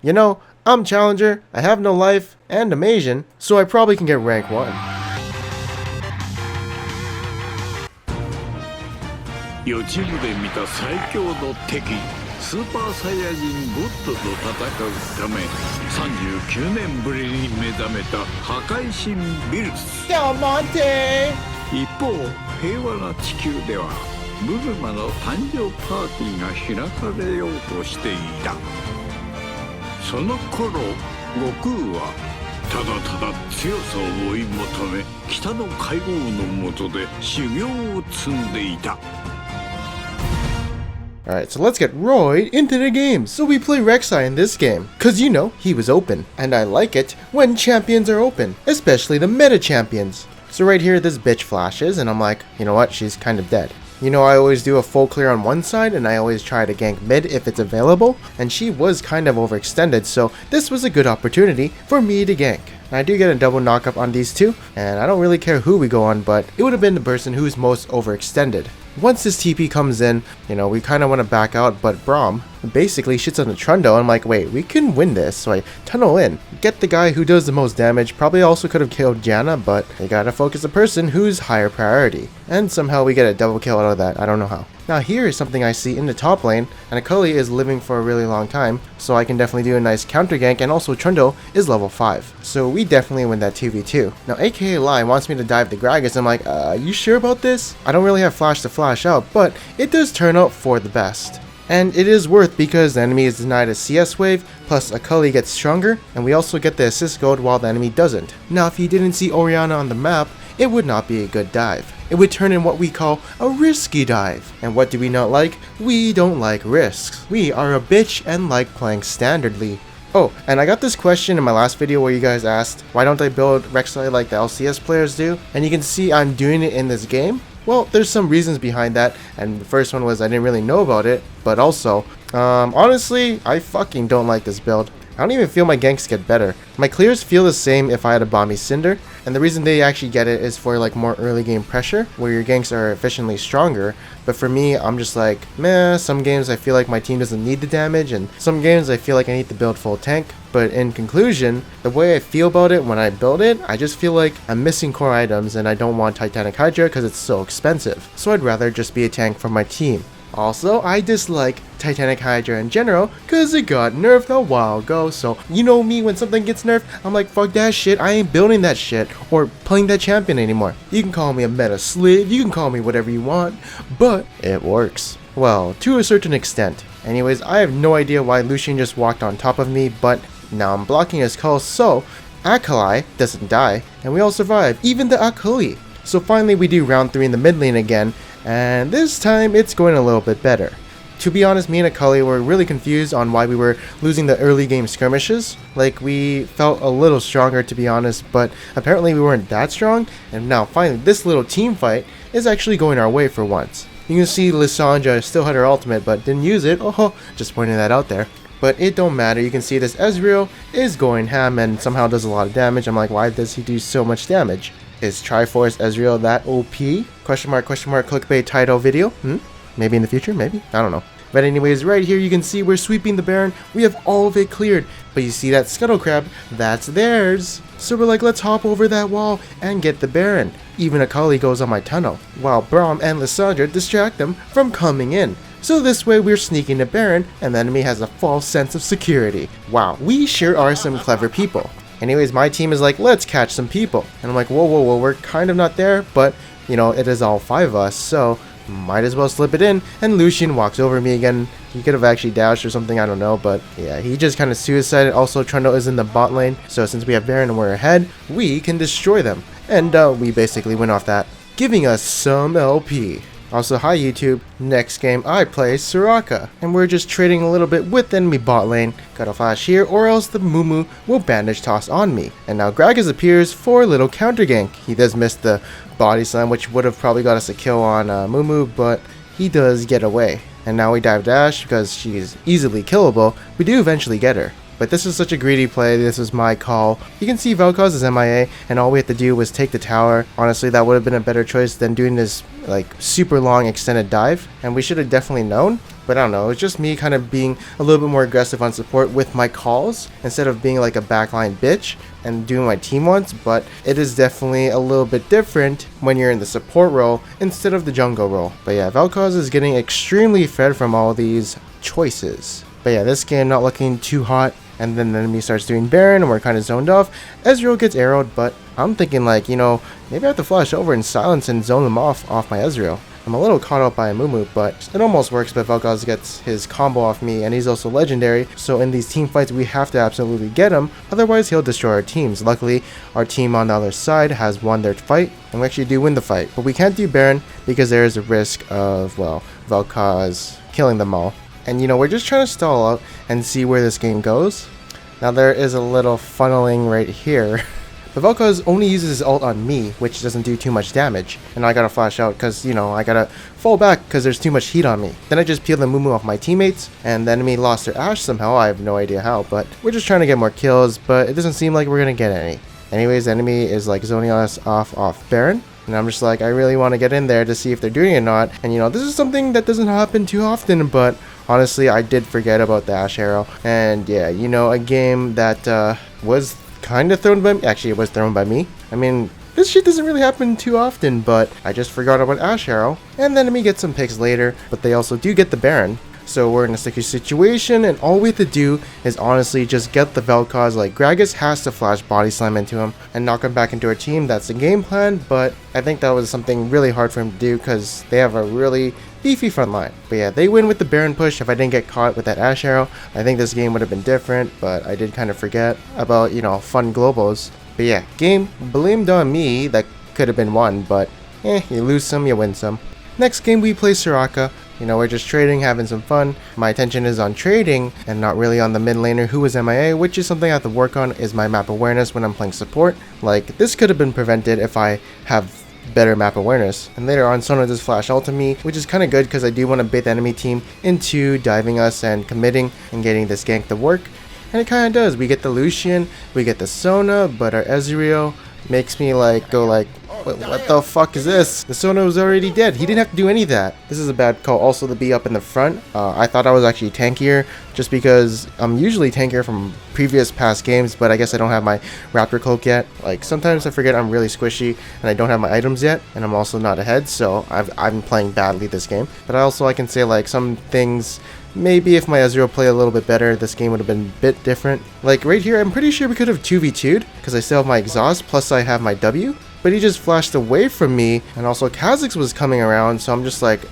You know, I'm Challenger, I have no life, and I'm Asian, so I probably can get rank 1. 予知夢で見た最強の敵スーパーサイヤ人ゴッドと戦うため39年ぶりに目覚めた破壊神ビルス。一方平和な地球ではブルマの誕生パーティーが開かれようとしていた。その頃悟空はただただ強さを追い求め北の海王の下で修行を積んでいた。Alright, so let's get right into the game. So we play Rek'Sai in this game, cause you know, he was open. And I like it when champions are open, especially the meta champions. So right here, this bitch flashes, and I'm like, you know what, she's kind of dead. You know, I always do a full clear on one side, and I always try to gank mid if it's available, and she was kind of overextended, so this was a good opportunity for me to gank. And I do get a double knockup on these two, and I don't really care who we go on, but it would have been the person who's most overextended. Once this TP comes in, you know, we kind of want to back out, but Braum basically shits on the Trundle, and I'm like, wait, we can win this, so I tunnel in, get the guy who does the most damage, probably also could have killed Janna, but I gotta focus the person who's higher priority. And somehow we get a double kill out of that, I don't know how. Now here is something I see in the top lane, and Akali is living for a really long time, so I can definitely do a nice counter gank, and also Trundle is level 5. So we definitely win that 2v2. Now aka Lai wants me to dive the Gragas, I'm like, you sure about this? I don't really have flash to flash out, but it does turn out for the best. And it is worth because the enemy is denied a CS wave, plus Akali gets stronger, and we also get the assist gold while the enemy doesn't. Now if you didn't see Orianna on the map, it would not be a good dive. It would turn in what we call a risky dive. And what do we not like? We don't like risks. We are a bitch and like playing standardly. Oh, and I got this question in my last video where you guys asked, why don't I build Rek'Sai like the LCS players do? And you can see I'm doing it in this game. Well, there's some reasons behind that, and the first one was I didn't really know about it, but also, honestly, I fucking don't like this build. I don't even feel my ganks get better. My clears feel the same if I had a Bomby Cinder, and the reason they actually get it is for like more early game pressure, where your ganks are efficiently stronger, but for me, I'm just like, meh, some games I feel like my team doesn't need the damage, and some games I feel like I need to build full tank. But in conclusion, the way I feel about it when I build it, I just feel like I'm missing core items and I don't want Titanic Hydra because it's so expensive, so I'd rather just be a tank for my team. Also, I dislike Titanic Hydra in general because it got nerfed a while ago, so you know me, when something gets nerfed, I'm like, fuck that shit, I ain't building that shit or playing that champion anymore. You can call me a meta slave, you can call me whatever you want, but it works. Well, to a certain extent. Anyways, I have no idea why Lucian just walked on top of me, but now I'm blocking his call, so Akali doesn't die, and we all survive, even the Akali. So finally we do round 3 in the mid lane again, and this time it's going a little bit better. To be honest, me and Akali were really confused on why we were losing the early game skirmishes. Like, we felt a little stronger, to be honest, but apparently we weren't that strong, and now finally this little team fight is actually going our way for once. You can see Lissandra still had her ultimate but didn't use it, oh, just pointing that out there. But it don't matter, you can see this Ezreal is going ham and somehow does a lot of damage. I'm like, why does he do so much damage? Is Triforce Ezreal that OP? Question mark, clickbait title video? Maybe in the future, maybe? I don't know. But anyways, right here you can see we're sweeping the Baron. We have all of it cleared. But you see that Scuttle Crab? That's theirs. So we're like, let's hop over that wall and get the Baron. Even Akali goes on my tunnel, while Braum and Lissandra distract them from coming in. So this way we're sneaking the Baron, and the enemy has a false sense of security. Wow, we sure are some clever people. Anyways, my team is like, let's catch some people. And I'm like, whoa, we're kind of not there, but, you know, it is all 5 of us, so might as well slip it in. And Lucian walks over me again. He could have actually dashed or something, I don't know, but yeah, he just kind of suicided. Also, Trundle is in the bot lane, so since we have Baron and we're ahead, we can destroy them. And we basically went off that, giving us some LP. Also, hi YouTube, next game I play Soraka, and we're just trading a little bit with enemy bot lane. Got a flash here, or else the Mumu will bandage toss on me. And now Gragas appears for a little counter gank. He does miss the body slam, which would have probably got us a kill on Mumu, but he does get away. And now we dive dash because she is easily killable. We do eventually get her. But this is such a greedy play. This was my call. You can see Vel'Koz is MIA, and all we had to do was take the tower. Honestly, that would have been a better choice than doing this like super long extended dive, and we should have definitely known. But I don't know, it was just me kind of being a little bit more aggressive on support with my calls instead of being like a backline bitch and doing my team wants. But it is definitely a little bit different when you're in the support role instead of the jungle role. But yeah, Vel'Koz is getting extremely fed from all these choices. But yeah, this game not looking too hot. And then the enemy starts doing Baron and we're kind of zoned off. Ezreal gets arrowed, but I'm thinking like, you know, maybe I have to flash over and silence and zone them off my Ezreal. I'm a little caught up by Amumu, but it almost works. But Vel'Koz gets his combo off me, and he's also legendary, so in these team fights we have to absolutely get him, otherwise he'll destroy our teams. Luckily, our team on the other side has won their fight, and we actually do win the fight. But we can't do Baron because there is a risk of, well, Vel'Koz killing them all. And you know, we're just trying to stall out and see where this game goes. Now there is a little funneling right here. But Vel'Koz only uses his ult on me, which doesn't do too much damage. And I gotta flash out because, you know, I gotta fall back because there's too much heat on me. Then I just peel the Mumu off my teammates, and the enemy lost their Ashe somehow. I have no idea how, but we're just trying to get more kills, but it doesn't seem like we're gonna get any. Anyways, the enemy is like zoning us off Baron. And I'm just like, I really want to get in there to see if they're doing it or not. And you know, this is something that doesn't happen too often, but honestly, I did forget about the Ashe arrow. And yeah, you know, a game that was kind of thrown by me. Actually, it was thrown by me. I mean, this shit doesn't really happen too often, but I just forgot about Ashe arrow. And then we get some picks later, but they also do get the Baron. So we're in a sticky situation, and all we have to do is honestly just get the Vel'Koz. Like, Gragas has to flash body slam into him and knock him back into our team. That's the game plan, but I think that was something really hard for him to do because they have a really beefy front line. But yeah, they win with the Baron push. If I didn't get caught with that Ashe arrow, I think this game would have been different, but I did kind of forget about, you know, fun globals. But yeah, game blamed on me. That could have been won, but you lose some, you win some. Next game we play Soraka. You know, we're just trading, having some fun. My attention is on trading and not really on the mid laner who is MIA, which is something I have to work on, is my map awareness when I'm playing support. Like, this could have been prevented if I have better map awareness. And later on, Sona does flash ult to me, which is kind of good because I do want to bait the enemy team into diving us and committing and getting this gank to work. And it kind of does. We get the Lucian, we get the Sona, but our Ezreal makes me like go like, what the fuck is this? The Sona was already dead. He didn't have to do any of that. This is a bad call. Also, the B up in the front. I thought I was actually tankier just because I'm usually tankier from previous past games, but I guess I don't have my Raptor cloak yet. Like, sometimes I forget I'm really squishy and I don't have my items yet, and I'm also not ahead, so I'm playing badly this game. But I can say like some things. Maybe if my Ezreal played a little bit better, this game would have been a bit different. Like right here, I'm pretty sure we could have 2v2'd because I still have my exhaust, plus I have my W. But he just flashed away from me, and also Kha'Zix was coming around, so I'm just like,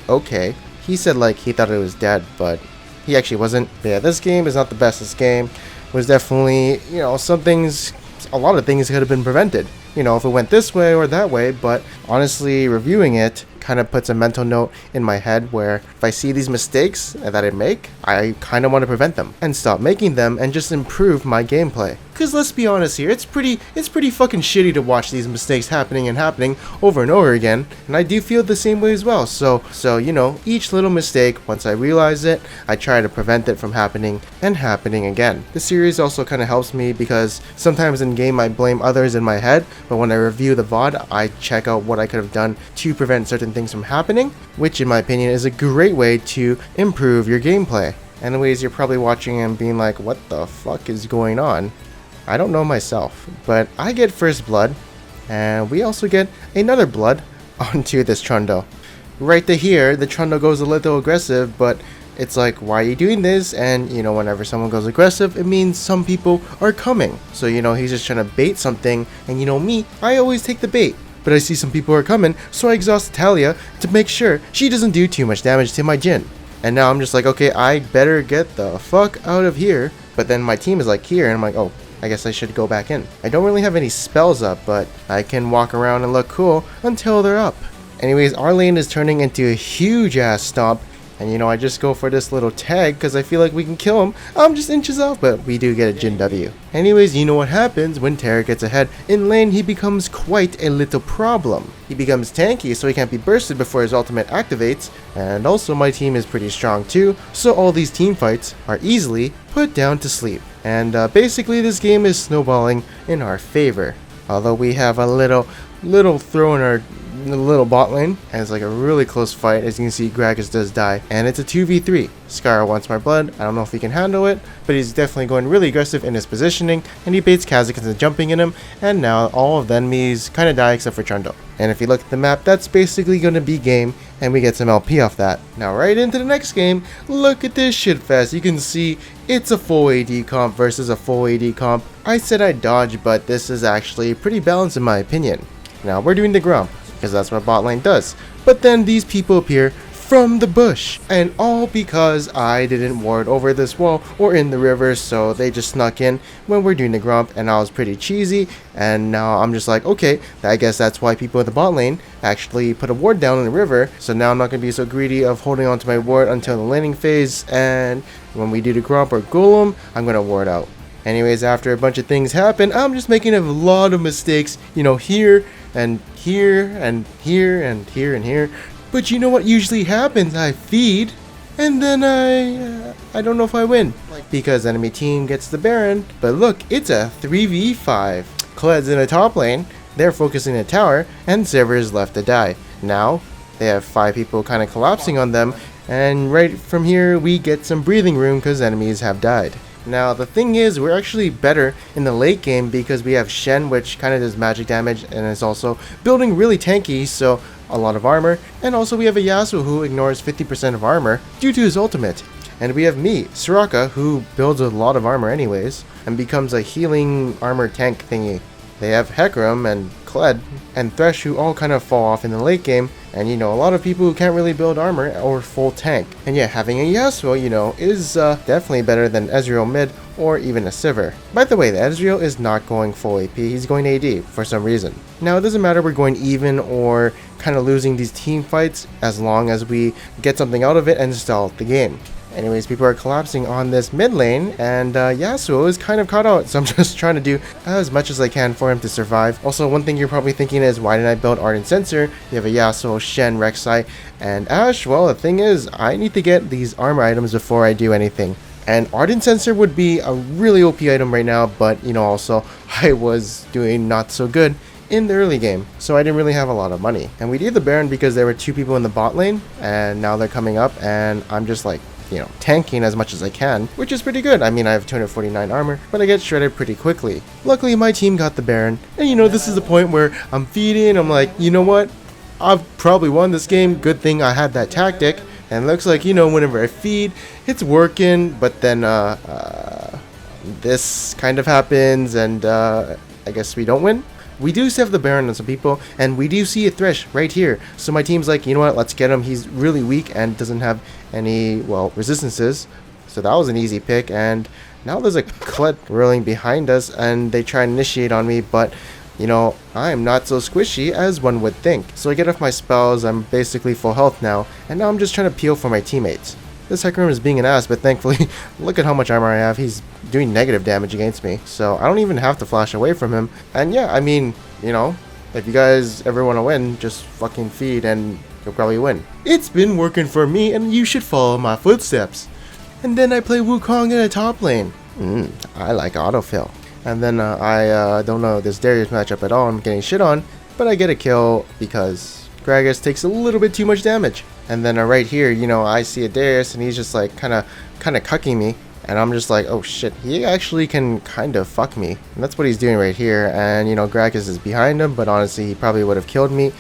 okay. He said like he thought it was dead, but he actually wasn't. But yeah, this game is not the best. This game was definitely, you know, a lot of things could have been prevented. You know, if it went this way or that way, but honestly, reviewing it kind of puts a mental note in my head where if I see these mistakes that I make, I kind of want to prevent them and stop making them and just improve my gameplay. Because let's be honest here, it's pretty fucking shitty to watch these mistakes happening over and over again, and I do feel the same way as well. So you know, each little mistake, once I realize it, I try to prevent it from happening again. This series also kind of helps me because sometimes in game I blame others in my head, but when I review the VOD, I check out what I could have done to prevent certain things from happening, which in my opinion is a great way to improve your gameplay. Anyways, you're probably watching and being like, what the fuck is going on? I don't know myself, but I get first blood, and we also get another blood onto this Trundle. Right to here, the Trundle goes a little aggressive, but it's like, why are you doing this? And you know, whenever someone goes aggressive, it means some people are coming. So you know, he's just trying to bait something, and you know me, I always take the bait. But I see some people are coming, so I exhaust Talia to make sure she doesn't do too much damage to my Jhin. And now I'm just like, okay, I better get the fuck out of here. But then my team is like here, and I'm like, oh, I guess I should go back in. I don't really have any spells up, but I can walk around and look cool until they're up. Anyways, our lane is turning into a huge ass stomp. And you know, I just go for this little tag because I feel like we can kill him. I'm just inches off, but we do get a Jhin W. Anyways, you know what happens when Tara gets ahead. In lane, he becomes quite a little problem. He becomes tanky, so he can't be bursted before his ultimate activates. And also, my team is pretty strong too, so all these team fights are easily put down to sleep. And basically this game is snowballing in our favor. Although we have a little throw in our little bot lane, and it's like a really close fight. As you can see, Gragas does die, and it's a 2v3. Scar wants my blood. I don't know if he can handle it, but he's definitely going really aggressive in his positioning, and he baits Kha'Zix into jumping in him, and now all of the enemies kind of die except for Trundle. And if you look at the map, that's basically going to be game, and we get some LP off that. Now right into the next game, look at this shitfest. You can see it's a full AD comp versus a full AD comp. I said I'd dodge, but this is actually pretty balanced in my opinion. Now we're doing the Grump, because that's what bot lane does. But then these people appear from the bush, and all because I didn't ward over this wall or in the river, so they just snuck in when we're doing the Grump, and I was pretty cheesy, and now I'm just like, okay, I guess that's why people in the bot lane actually put a ward down in the river, so now I'm not going to be so greedy of holding on to my ward until the laning phase, and when we do the Grump or Golem, I'm going to ward out. Anyways, after a bunch of things happen, I'm just making a lot of mistakes, you know, here and here and here and here and here. But you know what usually happens? I feed, and then I don't know if I win, because enemy team gets the Baron. But look, it's a 3v5. Kled's in the top lane, they're focusing the tower, and Sivir is left to die. Now they have 5 people kind of collapsing on them, and right from here we get some breathing room because enemies have died. Now the thing is, we're actually better in the late game because we have Shen, which kind of does magic damage and is also building really tanky, so a lot of armor. And also we have a Yasuo who ignores 50% of armor due to his ultimate. And we have me, Soraka, who builds a lot of armor anyways and becomes a healing armor tank thingy. They have Hecarim and Kled and Thresh, who all kind of fall off in the late game, and you know, a lot of people who can't really build armor or full tank. And yeah, having a Yasuo, you know, is definitely better than Ezreal mid or even a Sivir. By the way, the Ezreal is not going full AP, he's going AD for some reason. Now it doesn't matter we're going even or kind of losing these team fights as long as we get something out of it and stall the game. Anyways, people are collapsing on this mid lane, and Yasuo is kind of caught out, so I'm just trying to do as much as I can for him to survive. Also, one thing you're probably thinking is, why didn't I build Ardent Sensor? You have a Yasuo, Shen, Rek'Sai, and Ashe. Well, the thing is, I need to get these armor items before I do anything. And Ardent Sensor would be a really OP item right now, but you know, also, I was doing not so good in the early game, so I didn't really have a lot of money. And we did the Baron because there were 2 people in the bot lane, and now they're coming up, and I'm just like, you know, tanking as much as I can, which is pretty good. I mean, I have 249 armor, but I get shredded pretty quickly. Luckily, my team got the Baron, and you know, this is the point where I'm feeding, I'm like, you know what? I've probably won this game. Good thing I had that tactic, and it looks like, you know, whenever I feed, it's working, but then, this kind of happens, and, I guess we don't win. We do have the Baron on some people, and we do see a Thresh right here. So my team's like, you know what, let's get him. He's really weak and doesn't have any, well, resistances. So that was an easy pick, and now there's a Kled rolling behind us, and they try and initiate on me, but, you know, I'm not so squishy as one would think. So I get off my spells, I'm basically full health now, and now I'm just trying to peel for my teammates. This Hecarim is being an ass, but thankfully, look at how much armor I have. He's doing negative damage against me, so I don't even have to flash away from him. And yeah, I mean, you know, if you guys ever want to win, just fucking feed and you'll probably win. It's been working for me, and you should follow my footsteps. And then I play Wukong in a top lane. I like autofill. And then I don't know this Darius matchup at all. I'm getting shit on, but I get a kill because Gragas takes a little bit too much damage. And then right here, you know, I see a Darius, and he's just like kind of cucking me, and I'm just like, oh shit, he actually can kind of fuck me, and that's what he's doing right here. And you know, Gragas is behind him, but honestly, he probably would have killed me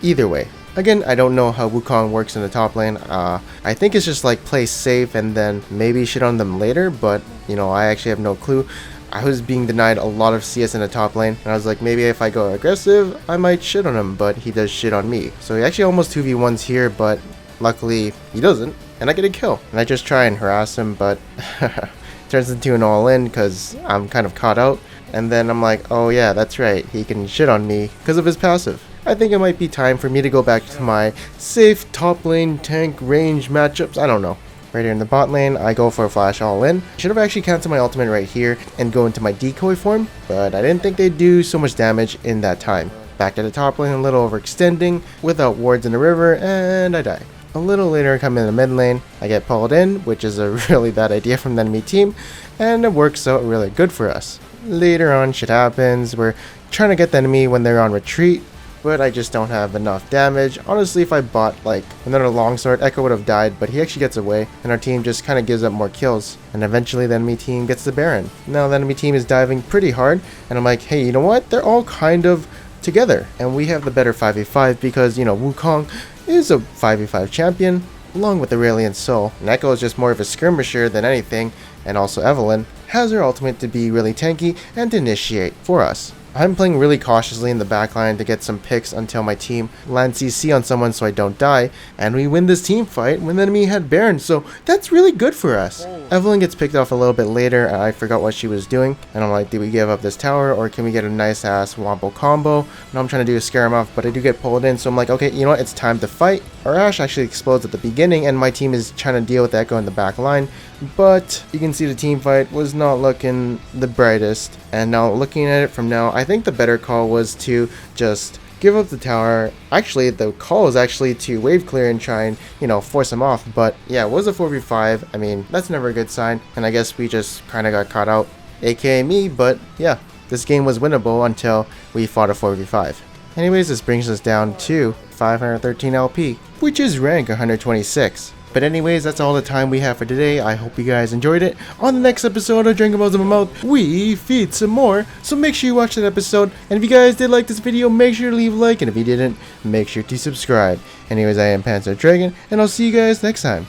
either way. Again, I don't know how Wukong works in the top lane. I think it's just like play safe and then maybe shit on them later, but you know, I actually have no clue. I was being denied a lot of CS in the top lane, and I was like, maybe if I go aggressive, I might shit on him, but he does shit on me. So he actually almost 2v1s here, but luckily he doesn't, and I get a kill. And I just try and harass him, but turns into an all-in because I'm kind of caught out. And then I'm like, oh yeah, that's right, he can shit on me because of his passive. I think it might be time for me to go back to my safe top lane tank range matchups. I don't know. Right here in the bot lane, I go for a flash all in. Should have actually canceled my ultimate right here and go into my decoy form, but I didn't think they'd do so much damage in that time. Back to the top lane, a little overextending, without wards in the river, and I die. A little later I come in the mid lane, I get pulled in, which is a really bad idea from the enemy team, and it works out really good for us. Later on shit happens, we're trying to get the enemy when they're on retreat, but I just don't have enough damage. Honestly, if I bought like another longsword, Echo would have died, but he actually gets away, and our team just kind of gives up more kills, and eventually the enemy team gets the Baron. Now the enemy team is diving pretty hard, and I'm like, hey, you know what? They're all kind of together, and we have the better 5v5 because, you know, Wukong is a 5v5 champion, along with Aurelion Sol, and Echo is just more of a skirmisher than anything, and also Evelyn has her ultimate to be really tanky and to initiate for us. I'm playing really cautiously in the backline to get some picks until my team lands CC on someone so I don't die, and we win this team fight when the enemy had Baron, so that's really good for us. Evelyn gets picked off a little bit later, and I forgot what she was doing, and I'm like, do we give up this tower, or can we get a nice ass wombo combo? And all I'm trying to do is scare him off, but I do get pulled in, so I'm like, okay, you know what, it's time to fight. Our Ashe actually explodes at the beginning, and my team is trying to deal with Echo in the back line, but you can see the team fight was not looking the brightest. And now looking at it from now, I think the better call was to just give up the tower. Actually, the call was actually to wave clear and try and, you know, force him off. But yeah, it was a 4v5. I mean, that's never a good sign. And I guess we just kind of got caught out, aka me. But yeah, this game was winnable until we fought a 4v5. Anyways, this brings us down to 513 LP, which is rank 126. But anyways, that's all the time we have for today. I hope you guys enjoyed it. On the next episode of Drinking Balls in My Mouth, we feed some more. So make sure you watch that episode. And if you guys did like this video, make sure to leave a like. And if you didn't, make sure to subscribe. Anyways, I am Panzer Dragon, and I'll see you guys next time.